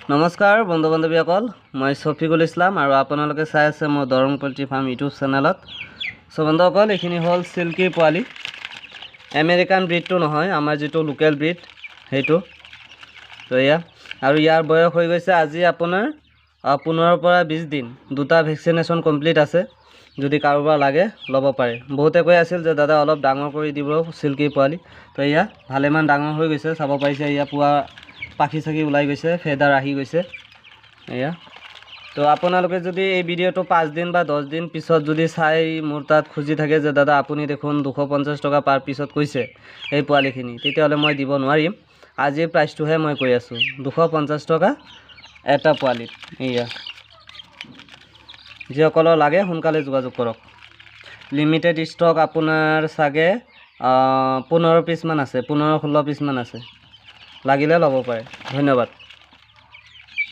নমস্কাৰ বন্ধু বান্ধৱীসকল, মই শফিকুল ইছলাম আৰু আপোনালোকে চাই আছে মোৰ দৰং পল্ট্ৰি ফাৰ্ম ইউটিউব চেনেলত। চ' বন্ধুসকল, এইখিনি হ'ল চিল্কি পোৱালি। আমেৰিকান ব্ৰিডটো নহয়, আমাৰ যিটো লোকেল ব্ৰিড সেইটো। তো এয়া, আৰু ইয়াৰ বয়স হৈ গৈছে আজি আপোনাৰ 15 পৰা 20 দিন। দুটা ভেকচিনেশ্যন কমপ্লিট আছে, যদি কাৰোবাৰ লাগে ল'ব পাৰে। বহুতে কৈ আছিল যে দাদা অলপ ডাঙৰ কৰি দিব চিল্কি পোৱালি। তো এয়া ভালেমান ডাঙৰ হৈ গৈছে, চাব পাৰিছে। এয়া পুৱা পাখি চাখি ওলাই গৈছে, ফেডাৰ আহি গৈছে এয়া। তো আপোনালোকে যদি এই ভিডিঅ'টো 5 দিন বা 10 দিন পিছত যদি চাই মোৰ তাত খুজি থাকে যে দাদা আপুনি দেখোন 250 টকা পাৰ পিছত কৈছে এই পোৱালিখিনি, তেতিয়াহ'লে মই দিব নোৱাৰিম। আজিৰ প্ৰাইচটোহে মই কৈ আছোঁ, 250 টকা এটা পোৱালিত। এয়া, যিসকলৰ লাগে সোনকালে যোগাযোগ কৰক। লিমিটেড ষ্টক আপোনাৰ চাগে 15 পিছমান আছে, 15-16 পিছমান আছে। লাগিলে ল'ব পাৰে। ধন্যবাদ।